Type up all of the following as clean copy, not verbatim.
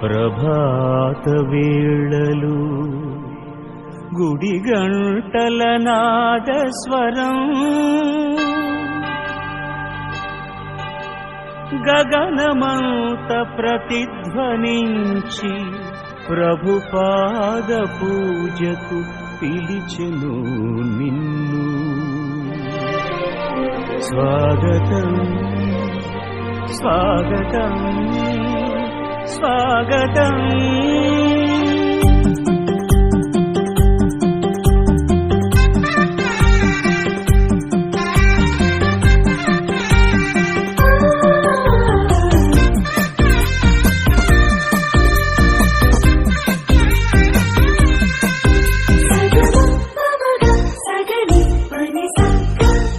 ప్రభాత వేళలు గుడి గంటల నాదస్వరం గగనమంత ప్రతిధ్వనించి ప్రభుపాద పూజకు పిలిచెను నిన్ను. స్వాగతం స్వాగతం స్వాగతం.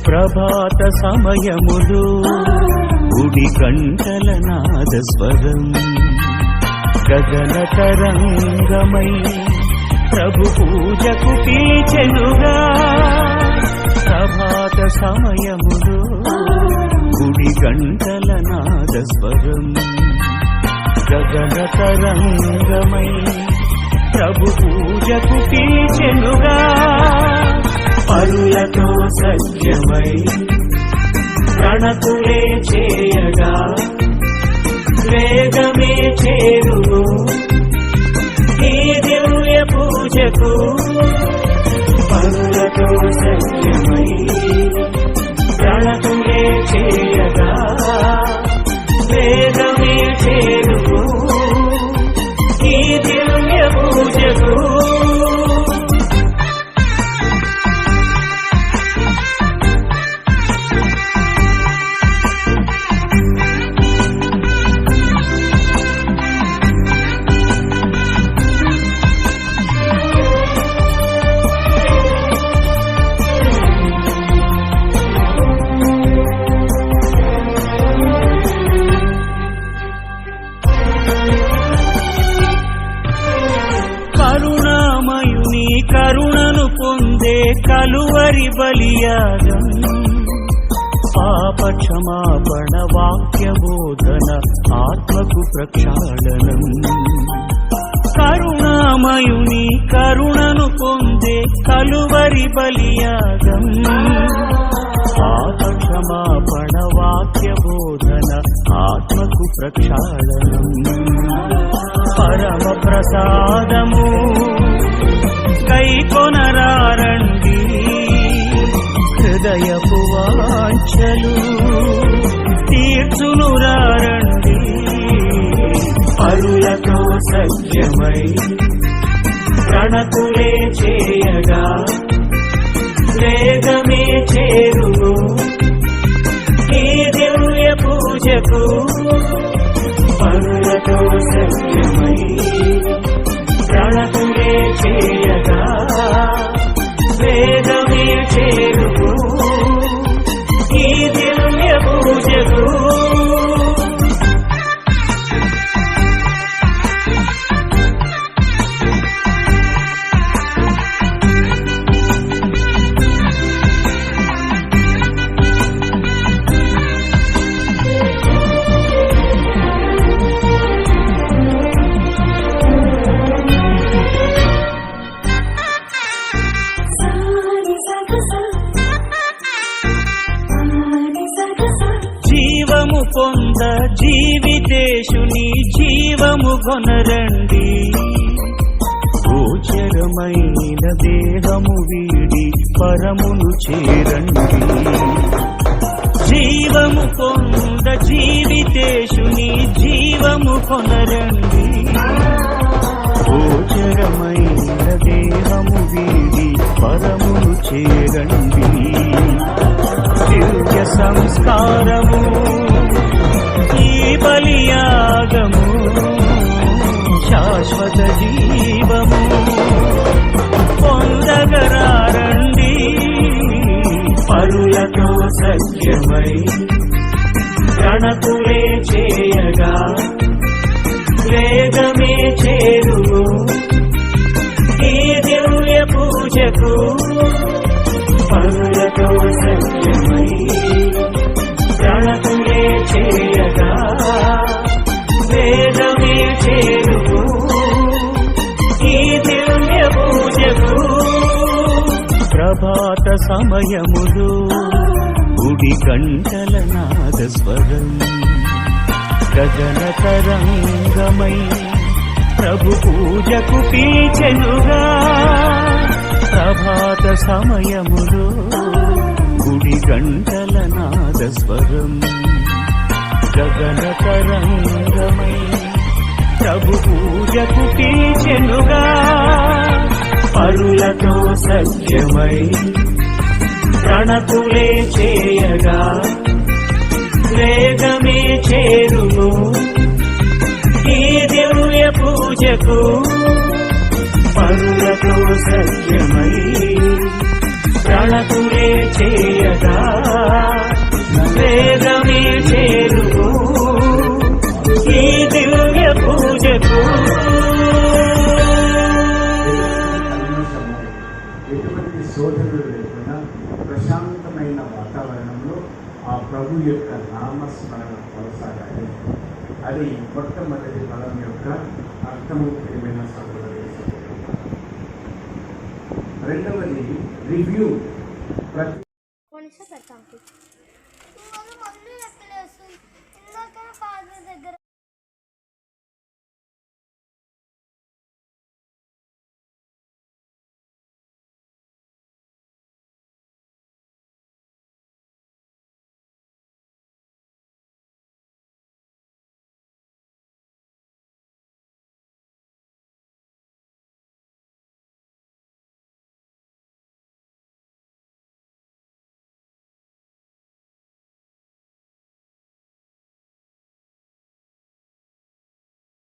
ప్రభాత సమయములో గుడి గంటల నాదస్వరం గగన తరంగమై ప్రభు పూజకు పిలిచెనుగా. ప్రభాత సమయములో గుడి గంటల నాదస్వరం గగన తరంగమై ప్రభు పూజకు పిలిచెనుగా. పరులతో సత్యమై ప్రణతులే చేయగా వేదమే చేరును ఈ దివ్య పూజకు. పరులతో సత్యమై ప్రణతులే చేయగా వేదమే చేరును ఈ దివ్య పూజకు. కరుణామయుని కరుణను పొందే కలువరి బలియాగం పాప క్షమాపణ వాక్యబోధన ఆత్మకు ప్రక్షాళనం. కరుణామయుని కరుణను పొందే కలువరి బలియాగం పాప క్షమాపణ వాక్యబోధన ఆత్మకు ప్రక్షాళనం. పరమ ప్రసాదము కైకొనరారండి హృదయపు వాంఛలు తీర్చునురారండి. పరులతో సత్యమై ప్రణతులే చేయగా వేదమే చేరును ఈ దివ్య పూజకు. పరులతో సత్యమై ప్రణతులే చేయగా వేదమే చేరును ఈ దివ్య పూజకు. జీవము పొంద జీవితేశుని జీవము కొనరండి. గోచరమైన దేహము వీడి పరమును చేరండి. జీవము పొంద జీవితేశుని జీవము కొనరండి. గోచరమైన దేహము వీడి పరమును చేరండి. దివ్య సంస్కారము ఈ బలియాగము శాశ్వత జీవము పొందగరారండి. పరులతో సత్యమై ప్రణతులే చేయగా వేదమే చేరును ఈ దివ్య పూజకు. పరులతో సత్యమై ప్రణతులే చేయగా వేదమే చేరు సమయములో గుడి గంటల నాదస్వరం గగన తరంగమై ప్రభు పూజకు పీచెనుగా ప్రభాత సమయములో గుడి గంటల నాదస్వరం గగన తరంగమై ప్రభు పూజకు పీచెనుగా పరులతో సత్యమై ప్రణతులే చేయగా వేగమే చేరును ఈ దివ్య పూజకు పరులతో సత్యమై ప్రణతులే చేయగా వేగమే చేరును ఈ దివ్య పూజకు ఎటువంటి శోధనలు లేకుండా ప్రశాంతమైన వాతావరణంలో ఆ ప్రభు యొక్క నామస్మరణ కొనసాగాలి. అది మొట్టమొదటి పదం యొక్క అర్థము ప్రియమైన సహోదరులు. రెండవది రివ్యూ. మళ్ళీ ఎక్కలేస్తుంది ఇందాక ఫాదర్ దగ్గర